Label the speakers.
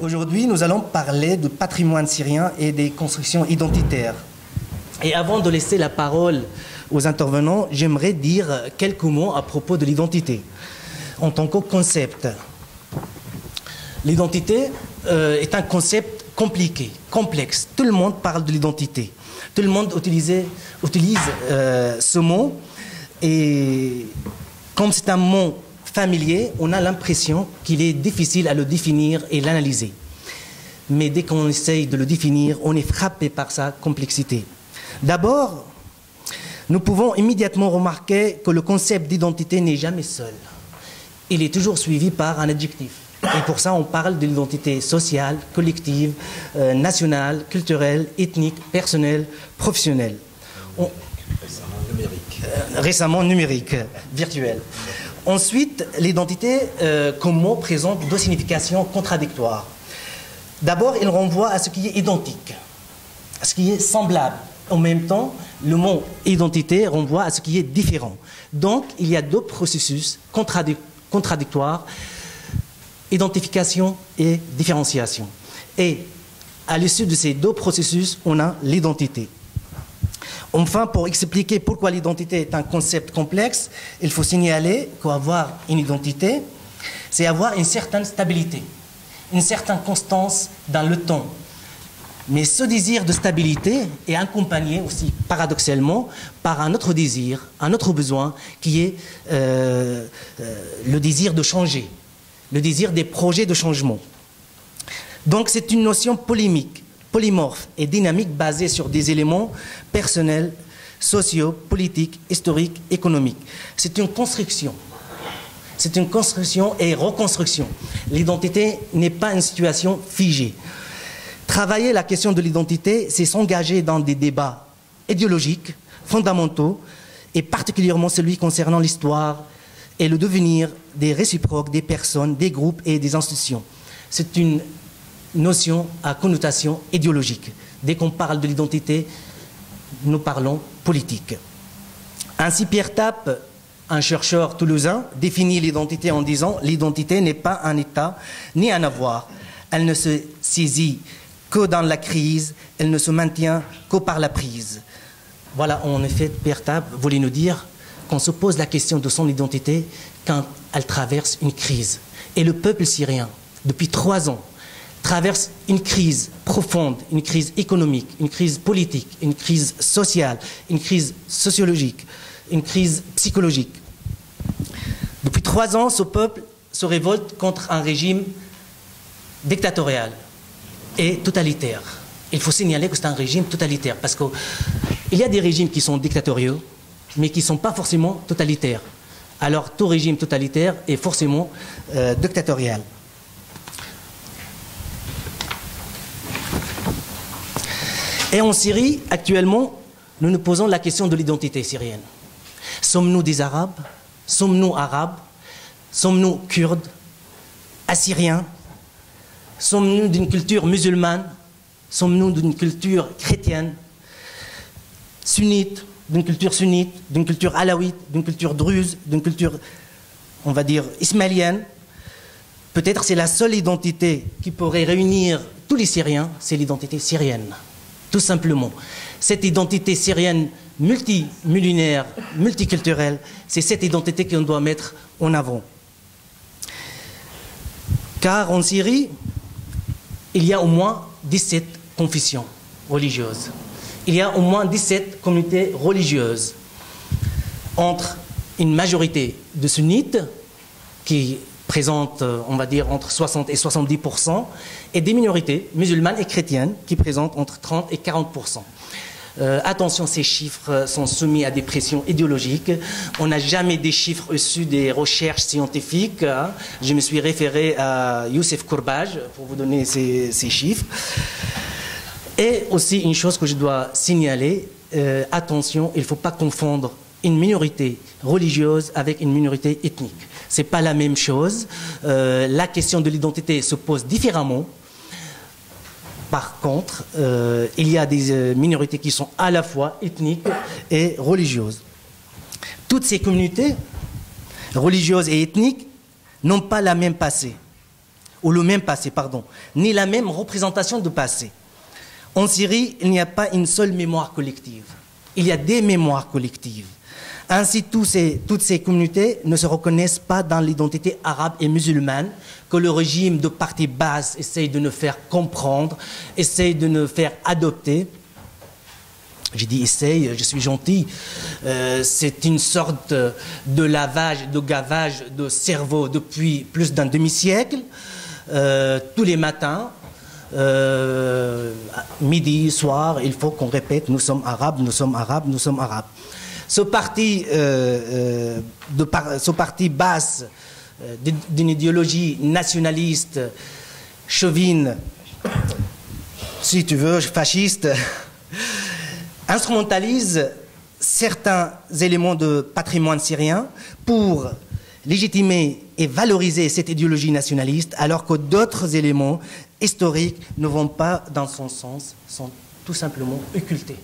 Speaker 1: Aujourd'hui, nous allons parler du patrimoine syrien et des constructions identitaires. Et avant de laisser la parole aux intervenants, j'aimerais dire quelques mots à propos de l'identité en tant que concept. L'identité est un concept compliqué, complexe. Tout le monde parle de l'identité. Tout le monde utilise ce mot. Et comme c'est un mot familier, on a l'impression qu'il est difficile à le définir et l'analyser. Mais dès qu'on essaye de le définir, on est frappé par sa complexité. D'abord, nous pouvons immédiatement remarquer que le concept d'identité n'est jamais seul. Il est toujours suivi par un adjectif. Et pour ça, on parle de l'identité sociale, collective, nationale, culturelle, ethnique, personnelle, professionnelle. Récemment numérique, virtuelle. Ensuite, l'identité comme mot présente deux significations contradictoires. D'abord, il renvoie à ce qui est identique, à ce qui est semblable. En même temps, le mot identité renvoie à ce qui est différent. Donc, il y a deux processus contradictoires, identification et différenciation. Et à l'issue de ces deux processus, on a l'identité. Enfin, pour expliquer pourquoi l'identité est un concept complexe, il faut signaler qu'avoir une identité, c'est avoir une certaine stabilité, une certaine constance dans le temps. Mais ce désir de stabilité est accompagné aussi, paradoxalement, par un autre désir, un autre besoin, qui est le désir de changer, le désir des projets de changement. Donc c'est une notion polémique, polymorphe et dynamique basée sur des éléments personnels, sociaux, politiques, historiques, économiques. C'est une construction. C'est une construction et reconstruction. L'identité n'est pas une situation figée. Travailler la question de l'identité, c'est s'engager dans des débats idéologiques, fondamentaux, et particulièrement celui concernant l'histoire et le devenir des réciproques, des personnes, des groupes et des institutions. C'est une notion à connotation idéologique. Dès qu'on parle de l'identité, nous parlons politique. Ainsi, Pierre Tappe, un chercheur toulousain, définit l'identité en disant « L'identité n'est pas un état ni un avoir. Elle ne se saisit que dans la crise, elle ne se maintient que par la prise. » Voilà, en effet, Pierre Tappe voulait nous dire qu'on se pose la question de son identité quand elle traverse une crise. Et le peuple syrien, depuis 3 ans, traverse une crise profonde, une crise économique, une crise politique, une crise sociale, une crise sociologique, une crise psychologique. Depuis 3 ans, ce peuple se révolte contre un régime dictatorial et totalitaire. Il faut signaler que c'est un régime totalitaire parce qu'il y a des régimes qui sont dictatoriaux, mais qui ne sont pas forcément totalitaires. Alors tout régime totalitaire est forcément dictatorial. Et en Syrie, actuellement, nous nous posons la question de l'identité syrienne. Sommes-nous des Arabes? Sommes-nous Arabes? Sommes-nous Kurdes? Assyriens? Sommes-nous d'une culture musulmane? Sommes-nous d'une culture chrétienne? Sunnite? D'une culture sunnite? D'une culture alawite? D'une culture druze? D'une culture, on va dire, ismaélienne? Peut-être c'est la seule identité qui pourrait réunir tous les Syriens, c'est l'identité syrienne. Tout simplement. Cette identité syrienne multimillénaire, multiculturelle, c'est cette identité qu'on doit mettre en avant. Car en Syrie, il y a au moins 17 confessions religieuses. Il y a au moins 17 communautés religieuses, entre une majorité de sunnites, qui présentent, on va dire, entre 60 et 70%, et des minorités musulmanes et chrétiennes qui présentent entre 30 et 40%. Attention, ces chiffres sont soumis à des pressions idéologiques. On n'a jamais des chiffres issus des recherches scientifiques. Je me suis référé à Youssef Kourbaj pour vous donner ces chiffres. Et aussi, une chose que je dois signaler, attention, il ne faut pas confondre une minorité religieuse avec une minorité ethnique. Ce n'est pas la même chose. La question de l'identité se pose différemment. Par contre, il y a des minorités qui sont à la fois ethniques et religieuses. Toutes ces communautés religieuses et ethniques n'ont pas la même passé. ou le même passé, pardon, ni la même représentation de passé. En Syrie, il n'y a pas une seule mémoire collective. Il y a des mémoires collectives. Ainsi, toutes ces communautés ne se reconnaissent pas dans l'identité arabe et musulmane que le régime de parti basse essaye de nous faire comprendre, essaye de nous faire adopter. J'ai dit essaye, je suis gentil. C'est une sorte de lavage, de gavage de cerveau depuis plus d'un demi-siècle, tous les matins. Midi, soir, il faut qu'on répète nous sommes arabes, nous sommes arabes, nous sommes arabes. Ce parti basse d'une idéologie nationaliste, chauvine, si tu veux, fasciste, instrumentalise certains éléments de patrimoine syrien pour légitimer et valoriser cette idéologie nationaliste, alors que d'autres éléments historiques ne vont pas dans son sens, sont tout simplement occultés.